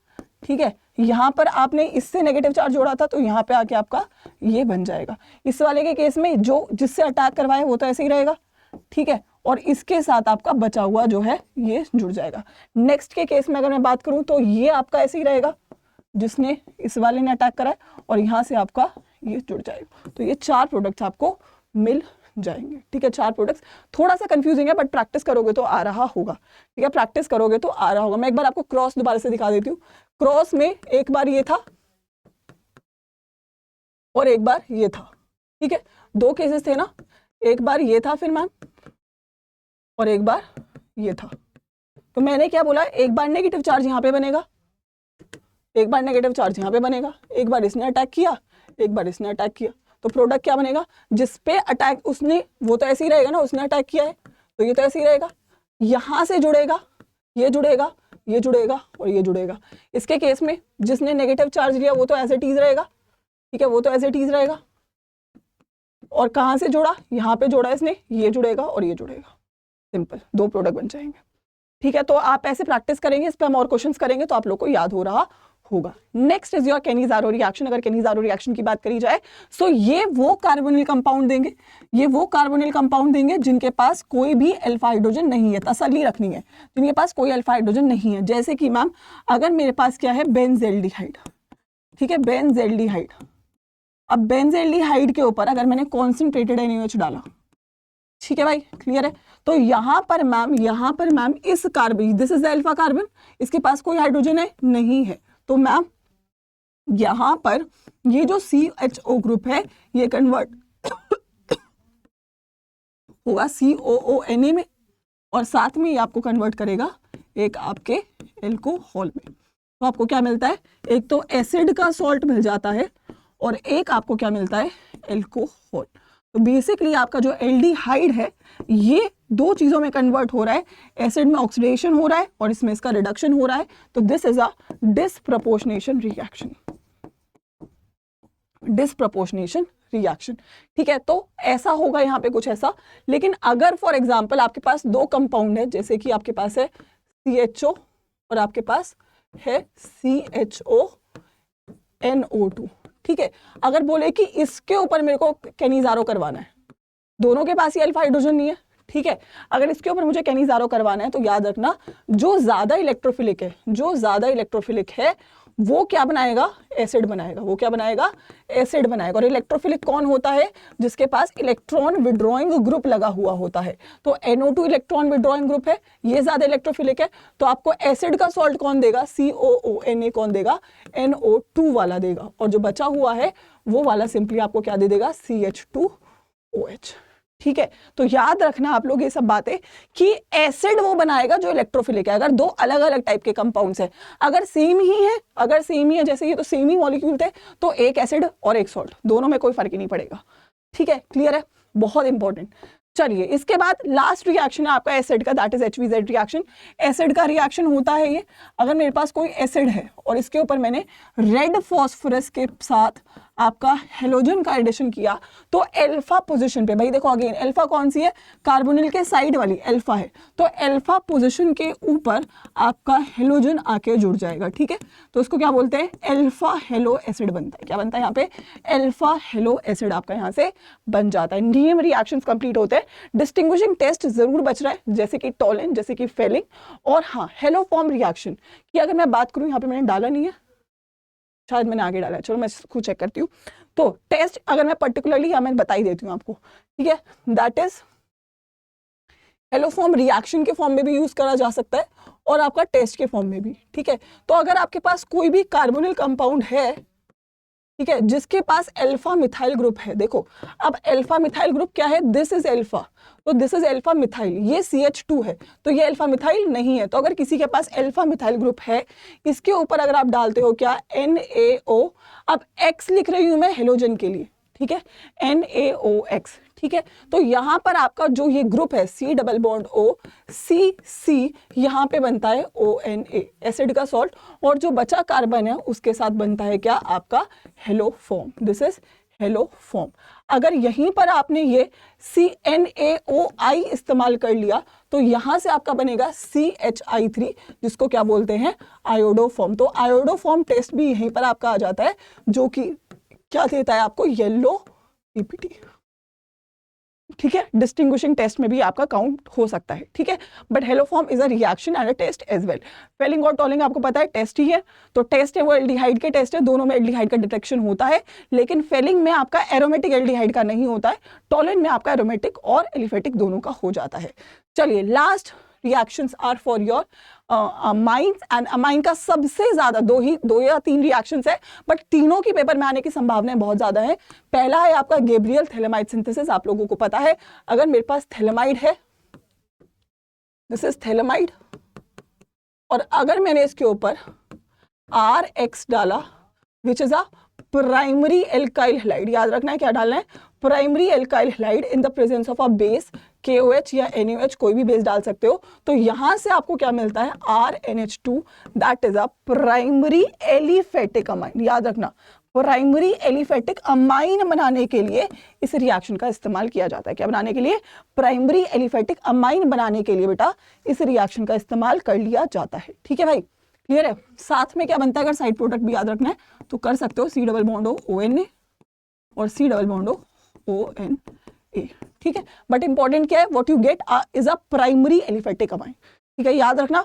ठीक है, यहाँ पर आपने इससे नेगेटिव चार्ज जोड़ा था तो यहाँ पे आके आपका ये बन जाएगा। इस वाले के केस में जो जिससे अटैक करवाए वो तो ऐसे ही रहेगा, ठीक है, और इसके साथ आपका बचा हुआ जो है ये जुड़ जाएगा। नेक्स्ट के केस में अगर मैं बात करूं तो ये आपका ऐसे ही रहेगा, जिसने इस वाले ने अटैक करा है और यहाँ से आपका ये जुड़ जाएगा। तो ये 4 प्रोडक्ट्स आपको मिल जाएंगे, ठीक है। 4 प्रोडक्ट्स थोड़ा सा कंफ्यूजिंग है बट प्रैक्टिस करोगे तो आ रहा होगा, ठीक है, प्रैक्टिस करोगे तो आ रहा होगा। मैं एक बार आपको क्रॉस दोबारा से दिखा देती हूँ। क्रॉस में एक बार ये था और एक बार ये था, ठीक है, 2 केसेस थे ना, एक बार ये था फिर मैम और एक बार ये था। तो मैंने क्या बोला, एक बार नेगेटिव चार्ज यहाँ पे बनेगा, एक बार नेगेटिव चार्ज यहाँ पे बनेगा, एक बार इसने अटैक किया, एक बार इसने अटैक किया। तो प्रोडक्ट क्या बनेगा, जिस पे अटैक उसने, वो तो ऐसे ही रहेगा ना, उसने अटैक किया है तो ये तो ऐसे ही रहेगा, यहाँ से जुड़ेगा, ये जुड़ेगा, ये जुड़ेगा और ये जुड़ेगा। इसके केस में जिसने नेगेटिव चार्ज लिया वो तो एज इट इज रहेगा, ठीक है, वो तो एज इट इज रहेगा। और कहाँ से जोड़ा, यहाँ पे जोड़ा इसने, ये जुड़ेगा और ये जुड़ेगा, सिंपल 2 प्रोडक्ट बन जाएंगे, ठीक है। तो आप ऐसे प्रैक्टिस करेंगे, इस पे हम और क्वेश्चंस करेंगे तो आप लोग को याद हो रहा होगा। Next is your Cannizzaro reaction. अगर केनी-ज़ारो रिएक्शन की बात करी जाए सो ये वो कार्बोनिल कंपाउंड देंगे, ये वो कार्बोनिल कंपाउंड देंगे जिनके पास कोई भी अल्फा हाइड्रोजन नहीं है, तसल्ली रखनी है, जिनके पास कोई अल्फा हाइड्रोजन नहीं है। जैसे कि मैम अगर मेरे पास क्या है, बेंज़ेल्डिहाइड, ठीक है, बेंज़ेल्डिहाइड। अब बेंज़ेल्डिहाइड के ऊपर अगर मैंने कॉन्सेंट्रेटेड NaOH डाला, ठीक है भाई, क्लियर है। तो यहाँ पर मैम इस carbon, this is the alpha carbon, इसके पास कोई हाइड्रोजन है नहीं है, तो मैम यहाँ पर ये जो CHO ग्रुप है ये कन्वर्ट होगा COONA में और साथ में ये आपको कन्वर्ट करेगा एक आपके एल्कोहल में। तो आपको क्या मिलता है, एक तो एसिड का सॉल्ट मिल जाता है और एक आपको क्या मिलता है, एल्कोहल। तो बेसिकली आपका जो एल्डिहाइड है ये दो चीजों में कन्वर्ट हो रहा है, एसिड में ऑक्सीडेशन हो रहा है और इसमें इसका रिडक्शन हो रहा है। तो this is a disproportionation reaction, disproportionation reaction. ठीक है, तो ऐसा होगा यहाँ पे कुछ ऐसा। लेकिन अगर फॉर एग्जांपल आपके पास दो कंपाउंड है, जैसे कि आपके पास है CHO और आपके पास है CHONO2, ठीक है, अगर बोले कि इसके ऊपर मेरे को कैनिजारो करवाना है, दोनों के पास ही अल्फा हाइड्रोजन नहीं है, ठीक है, अगर इसके ऊपर मुझे कैनिजारो करवाना है तो याद रखना जो ज्यादा इलेक्ट्रोफिलिक है, जो ज्यादा इलेक्ट्रोफिलिक है वो क्या बनाएगा, एसिड बनाएगा। वो क्या बनाएगा, एसिड बनाएगा। और इलेक्ट्रोफिलिक कौन होता है, जिसके पास इलेक्ट्रॉन विड्रॉइंग ग्रुप लगा हुआ होता है। तो NO2 इलेक्ट्रॉन विड्रॉइंग ग्रुप है, ये ज्यादा इलेक्ट्रोफिलिक है, तो आपको एसिड का सॉल्ट कौन देगा, COONA कौन देगा, NO2 वाला देगा। और जो बचा हुआ है वो वाला सिंपली आपको क्या दे देगा, CH2OH। ठीक है, तो याद रखना आप लोग ये सब बातें कि एसिड वो बनाएगा जो इलेक्ट्रोफिलिक है। अगर दो अलग अलग टाइप के कंपाउंड्स हैं, अगर सेम ही है, अगर सेम ही है, जैसे ये तो सेम ही मॉलिक्यूल थे, तो एक एसिड और एक सॉल्ट, दोनों में कोई फर्क ही नहीं पड़ेगा। ठीक है, क्लियर है, बहुत इंपॉर्टेंट। चलिए, इसके बाद लास्ट रिएक्शन है आपका एसिड का, that is HVZ reaction. Acid का रिएक्शन होता है ये, अगर मेरे पास कोई एसिड है और इसके ऊपर मैंने रेड फॉस्फोरस के साथ आपका हेलोजन का एडिशन किया, तो अल्फा पोजीशन पे, भाई देखो अगेन अल्फा कौन सी है, कार्बोनिल के साइड वाली अल्फा है, तो अल्फा पोजीशन के ऊपर आपका हेलोजन आके जुड़ जाएगा। ठीक है, तो उसको क्या बोलते हैं, अल्फा हेलो एसिड बनता है। क्या बनता है यहाँ पे, अल्फा हेलो एसिड आपका यहाँ से बन जाता है। नेम रिएक्शंस कंप्लीट होते हैं। डिस्टिंग्विशिंग टेस्ट जरूर बच रहा है, जैसे कि टॉलिन, जैसे कि फेलिंग, और हाँ हेलो फॉर्म रिएक्शन की अगर मैं बात करूं, यहाँ पे मैंने डाला नहीं है, शायद मैंने आगे डाला है, चलो मैं खुद चेक करती हूँ। तो टेस्ट अगर मैं पर्टिकुलरली मैं बता ही देती हूँ आपको, ठीक है, that is hello form reaction के फॉर्म में भी यूज करा जा सकता है और आपका टेस्ट के फॉर्म में भी। ठीक है, तो अगर आपके पास कोई भी कार्बोनिल कंपाउंड है, ठीक है, जिसके पास अल्फा मिथाइल ग्रुप है, देखो अब अल्फा मिथाइल ग्रुप क्या है, दिस इज अल्फा, तो दिस इज अल्फा मिथाइल, ये CH2 है, तो ये अल्फा मिथाइल नहीं है। तो अगर किसी के पास अल्फा मिथाइल ग्रुप है, इसके ऊपर अगर आप डालते हो क्या, NaO, अब X लिख रही हूं मैं हेलोजन के लिए, ठीक है, NaOX, ठीक है, तो यहां पर आपका जो ये ग्रुप है C double bond O CC, यहां पे बनता है ONA, एसिड का सॉल्ट, और जो बचा कार्बन है उसके साथ बनता है क्या, आपका hello form, this is hello form. अगर यहीं पर आपने ये CNaOI इस्तेमाल कर लिया, तो यहां से आपका बनेगा CHI3, जिसको क्या बोलते हैं, आयोडो फॉर्म। तो आयोडो फॉर्म टेस्ट भी यहीं पर आपका आ जाता है, जो कि क्या देता है आपको, येलो PPT। ठीक है, डिस्टिंग्विशिंग टेस्ट में भी आपका काउंट हो सकता है। ठीक है, but haloform is a reaction and a test as well. Fehling और टॉलिंग आपको पता है टेस्ट ही है, तो टेस्ट है वो एल्डिहाइड के टेस्ट है, दोनों में एल्डिहाइड का डिटेक्शन होता है, लेकिन फेलिंग में आपका एरोमेटिक एल्डिहाइड का नहीं होता है, टॉलिन में आपका एरोमेटिक और एलिफेटिक दोनों का हो जाता है। चलिए, last reactions are for your amines, and amine का सबसे ज्यादा दो या तीन रिएक्शंस है, बट तीनों की पेपर में आने की संभावनाएं बहुत ज्यादा है। पहला है आपका गैब्रियल थैलेमाइड सिंथेसिस, आप लोगों को पता है, अगर मेरे पास थैलेमाइड है, दिस इज थैलेमाइड, और अगर मैंने इसके ऊपर RX डाला, which is a primary alkyl halide, याद रखना है क्या डालना है, primary alkyl halide in the presence of a base KOH या NaOH, कोई भी बेस डाल सकते हो, तो यहां से आपको क्या मिलता है, RNH2, that is a primary aliphatic amine. याद रखना, प्राइमरी एलिफेटिक अमाइन बनाने के लिए इस रिएक्शन का इस्तेमाल किया जाता है। क्या बनाने के लिए, प्राइमरी एलिफेटिक अमाइन बनाने के लिए बेटा इस रिएक्शन का इस्तेमाल कर लिया जाता है। ठीक है भाई, क्लियर है। साथ में क्या बनता है, अगर साइड प्रोडक्ट भी याद रखना है तो कर सकते हो, C डबल बॉन्ड ONA और C डबल बॉन्ड ONA। ठीक है, बट इंपॉर्टेंट क्या है, what you get is a primary aliphatic amine. ठीक है, याद रखना,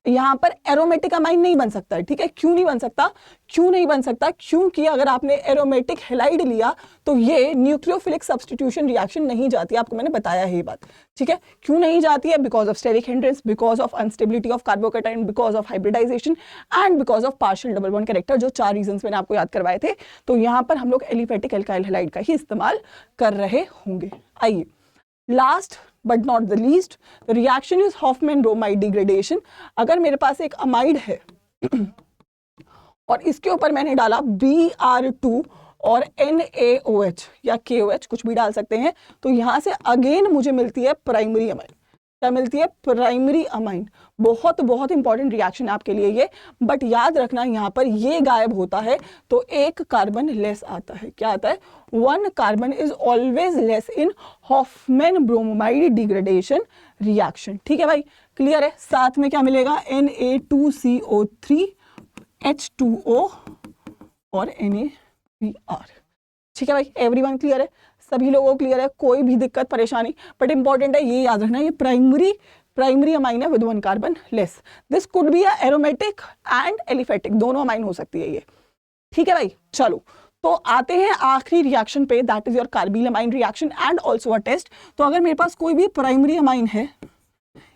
यहां पर एरोमेटिक अमाइन नहीं बन सकता है। ठीक है, क्यों नहीं बन सकता, क्यों नहीं बन सकता, क्योंकि अगर आपने एरोमेटिक हैलाइड लिया तो ये न्यूक्लियोफिलिक सब्स्टिट्यूशन रिएक्शन नहीं जाती, आपको मैंने बताया है ये बात। ठीक है, क्यों नहीं जाती है, because of steric hindrance, because of instability of carbocation, because of hybridization and because of partial double bond character, जो 4 रीजंस मैंने आपको याद करवाए थे। तो यहां पर हम लोग एलिफेटिक एल्काइल हैलाइड का ही इस्तेमाल कर रहे होंगे। आइए, last but not the least, the reaction is Hoffmann bromide degradation. अगर मेरे पास एक अमाइड है और इसके ऊपर मैंने डाला Br2 और NaOH या KOH कुछ भी डाल सकते हैं। तो यहाँ से अगेन मुझे मिलती है प्राइमरी अमाइन। क्या मिलती है? Primary amine. बहुत बहुत इंपॉर्टेंट रिएक्शन आपके लिए ये, बट याद रखना यहाँ पर ये गायब होता है तो एक कार्बन लेस आता है। क्या आता है? 1 carbon is always less in Hoffmann bromide degradation reaction. ठीक है भाई, क्लियर है? साथ में क्या मिलेगा? Na2CO3 H2O और Na3R। ठीक है भाई, एवरीवन क्लियर है? सभी लोगों को क्लियर है? कोई भी दिक्कत परेशानी? बट इंपॉर्टेंट है ये याद रखना, ये प्राइमरी अमाइन है with 1 carbon less. This could be aromatic and aliphatic, दोनों अमाइन हो सकती है ये। ठीक है भाई, चलो तो आते हैं आखिरी रिएक्शन पे, that is your carbylamine reaction and also a test. तो अगर मेरे पास कोई भी प्राइमरी अमाइन है,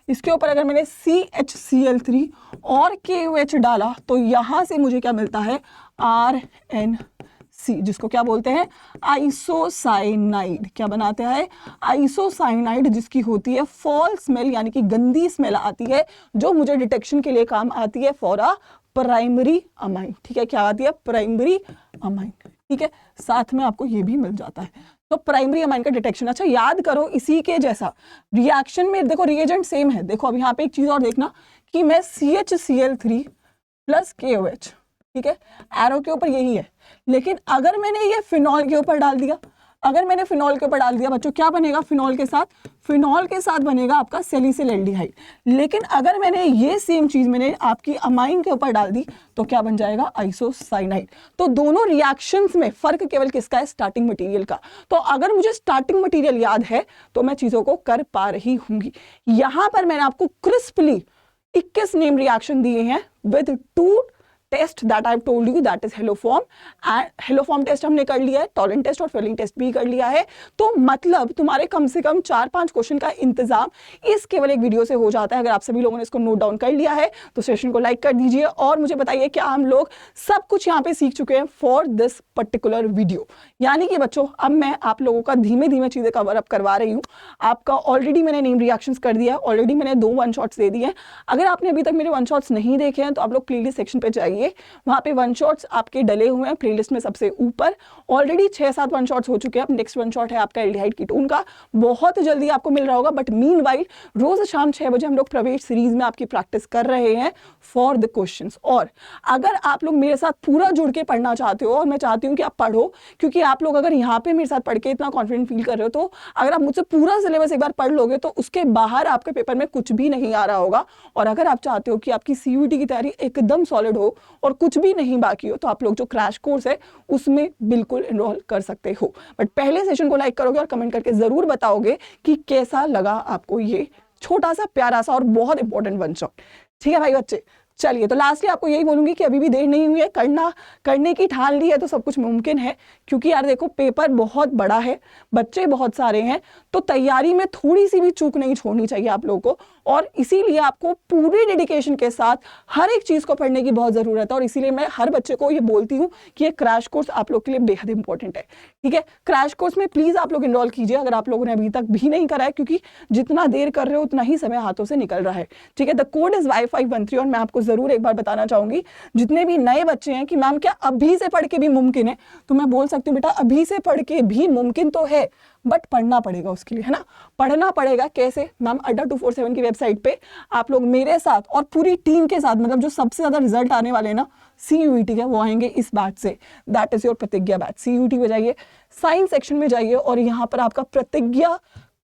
इसके ऊपर अगर मैंने CHCl3 और KOH डाला तो यहां से मुझे क्या मिलता है? RNC, जिसको क्या बोलते हैं? आइसोसाइनाइड। क्या बनाते हैं? आइसोसाइनाइड, जिसकी होती है फॉल स्मेल, यानी कि गंदी स्मेल आती है, जो मुझे डिटेक्शन के लिए काम आती है फॉर अ प्राइमरी अमाइन। ठीक है, क्या आती है? Primary amine. ठीक है, साथ में आपको ये भी मिल जाता है। तो प्राइमरी अमाइन का डिटेक्शन। अच्छा याद करो, इसी के जैसा रिएक्शन में देखो रिएजेंट सेम है। देखो अब यहाँ पे एक चीज और देखना कि मैं CHCl3 प्लस KOH, ठीक है, एरो के ऊपर यही है, लेकिन अगर मैंने ये फिनॉल के ऊपर डाल दिया, अगर मैंने फिनॉल के ऊपर डाल दिया बच्चों, क्या बनेगा फिनॉल के साथ? फिनॉल के साथ बनेगा आपका सैलिसिल एल्डिहाइड। लेकिन अगर मैंने ये सेम चीज मैंने आपकी अमाइन के ऊपर डाल दी तो क्या बन जाएगा? आइसोसाइनाइड। तो दोनों रिएक्शंस में फर्क केवल किसका है? स्टार्टिंग मटेरियल का। तो अगर मुझे स्टार्टिंग मटेरियल याद है तो मैं चीजों को कर पा रही हूंगी। यहां पर मैंने आपको क्रिस्पली 21 नेम रिएक्शन दिए हैं with 2 test that I have told you, that is haloform. And haloform test हमने कर लिया है, टॉलन टेस्ट और फेलिंग टेस्ट भी कर लिया है। तो मतलब तुम्हारे कम से कम 4-5 क्वेश्चन का इंतजाम इस केवल एक वीडियो से हो जाता है। अगर आप सभी लोगों ने इसको नोट डाउन कर लिया है तो सेशन को लाइक कर दीजिए और मुझे बताइए क्या हम लोग सब कुछ यहाँ पे सीख चुके हैं फॉर दिस पर्टिकुलर वीडियो। यानी कि बच्चों अब मैं आप लोगों का धीमे धीमे चीजें कवर अप करवा रही हूँ। आपका ऑलरेडी मैंने नेम रिएक्शंस कर दिया है, ऑलरेडी मैंने 2 वन शॉट्स दे दिए हैं। अगर आपने अभी तक मेरे वन शॉट्स नहीं देखे हैं तो आप लोग प्लेलिस्ट सेक्शन पे जाइए, वहां पे वन शॉट्स आपके डले हुए हैं प्लेलिस्ट में सबसे ऊपर। ऑलरेडी 6-7 वन शॉट्स हो चुके हैं। अब नेक्स्ट वन शॉट है आपका एल्डिहाइड कीटोन का, बहुत जल्दी आपको मिल रहा होगा। बट मीनवाइल रोज शाम 6 बजे हम लोग प्रवेश सीरीज में आपकी प्रैक्टिस कर रहे हैं फॉर द क्वेश्चंस। और अगर आप लोग मेरे साथ पूरा जुड़ के पढ़ना चाहते हो, और मैं चाहती हूँ कि आप पढ़ो, क्योंकि आप लोग अगर यहाँ पे मेरे साथ पढ़ के इतना कॉन्फिडेंट फील कर रहे हो तो अगर आप मुझसे पूरा सिलेबस एक बार पढ़ लोगे तो उसके बाहर आपके पेपर में कुछ भी नहीं आ रहा होगा। और अगर आप चाहते हो कि आपकी CUET की तैयारी एकदम सॉलिड हो और कुछ भी नहीं बाकी हो तो आप लोग जो क्रैश कोर्स है उसमें बिल्कुल एनरोल कर सकते हो। बट पहले सेशन को लाइक करोगे और कमेंट करके जरूर बताओगे कि कैसा लगा आपको ये छोटा सा प्यारा सा और बहुत इंपॉर्टेंट वन शॉट। ठीक है भाई बच्चे, चलिए तो लास्टली आपको यही बोलूंगी कि अभी भी देर नहीं हुई है, करने की ठान ली है तो सब कुछ मुमकिन है। क्योंकि यार देखो पेपर बहुत बड़ा है, बच्चे बहुत सारे हैं, तो तैयारी में थोड़ी सी भी चूक नहीं छोड़नी चाहिए आप लोगों को। और इसीलिए आपको पूरी डेडिकेशन के साथ हर एक चीज को पढ़ने की बहुत जरूरत है। और इसीलिए मैं हर बच्चे को ये बोलती हूँ कि ये क्रैश कोर्स आप लोग के लिए बेहद इंपॉर्टेंट है। ठीक है, क्रैश कोर्स में प्लीज आप लोग इनरोल कीजिए अगर आप लोगों ने अभी तक भी नहीं करा है, क्योंकि जितना देर कर रहे हो उतना ही समय हाथों से निकल रहा है। ठीक है, द कोड इज Y513। और मैं आपको जरूर एक बार बताना चाहूंगी जितने भी नए बच्चे हैं कि मैम क्या अभी से पढ़ के भी मुमकिन है, तो मैं बोल सकती हूँ बेटा अभी से पढ़ के भी मुमकिन तो है, बट पढ़ना पड़ेगा उसके लिए, है ना। पढ़ना पड़ेगा कैसे? मैम अड्डा 247 की वेबसाइट पे आप लोग मेरे साथ और पूरी टीम के साथ, मतलब जो सबसे ज्यादा रिजल्ट आने वाले ना CUET के, वो आएंगे इस बैच से, दैट इज योर प्रतिज्ञा बैच। CUET में जाइए, साइंस सेक्शन में जाइए और यहाँ पर आपका प्रतिज्ञा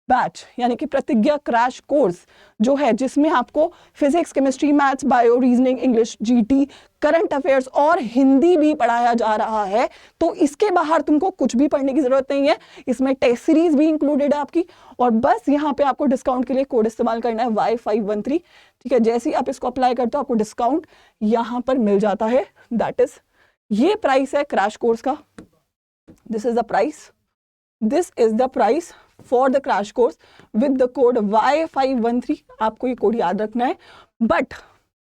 बैच यानी कि प्रतिज्ञा क्रैश कोर्स जो है, जिसमें आपको physics, chemistry, maths, bio, reasoning, English, GT, current affairs और हिंदी भी पढ़ाया जा रहा है। तो इसके बाहर तुमको कुछ भी पढ़ने की जरूरत नहीं है, इसमें टेस्ट सीरीज भी इंक्लूडेड है आपकी। और बस यहाँ पे आपको डिस्काउंट के लिए कोड इस्तेमाल करना है Y513। ठीक है, जैसे ही आप इसको अप्लाई करते हो आपको डिस्काउंट यहाँ पर मिल जाता है। दैट इज, ये प्राइस है क्रैश कोर्स का, this is the price, this is the price for the crash course with the code Y513। आपको ये कोड याद रखना है। बट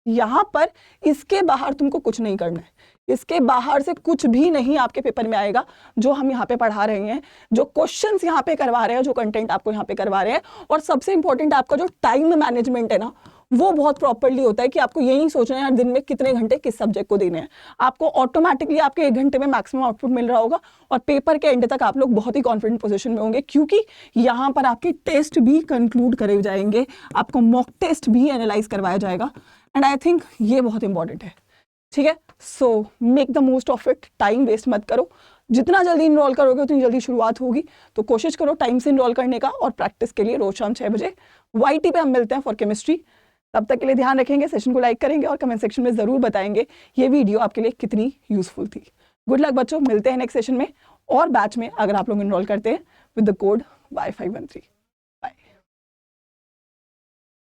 यहां पर इसके बाहर तुमको कुछ नहीं करना है, इसके बाहर से कुछ भी नहीं आपके पेपर में आएगा। जो हम यहाँ पे पढ़ा रहे हैं, जो क्वेश्चंस यहाँ पे करवा रहे हैं, जो कंटेंट आपको यहाँ पे करवा रहे हैं, और सबसे इंपॉर्टेंट आपका जो टाइम मैनेजमेंट है ना, वो बहुत प्रॉपरली होता है कि आपको ये नहीं सोचना है यार दिन में कितने घंटे किस सब्जेक्ट को देने हैं, आपको ऑटोमेटिकली आपके 1 घंटे में मैक्सिमम आउटपुट मिल रहा होगा और पेपर के एंड तक आप लोग बहुत ही कॉन्फिडेंट पोजीशन में होंगे, क्योंकि यहाँ पर आपके टेस्ट भी कंक्लूड करे जाएंगे, आपको मॉक टेस्ट भी एनालाइज करवाया जाएगा, एंड आई थिंक ये बहुत इंपॉर्टेंट है। ठीक है, so make the most of it, time waste मत करो, जितना जल्दी इनरोल करोगे उतनी जल्दी शुरुआत होगी, तो कोशिश करो टाइम से इनरोल करने का, और प्रैक्टिस के लिए रोज शाम 6 बजे YT पे हम मिलते हैं फॉर केमिस्ट्री। तब तक के लिए ध्यान रखेंगे, सेशन को लाइक करेंगे और कमेंट सेक्शन में जरूर बताएंगे ये वीडियो आपके लिए कितनी यूजफुल थी। गुड लक बच्चों, मिलते हैं नेक्स्ट सेशन में और बैच में अगर आप लोग इनरोल करते हैं विद द कोड Y513।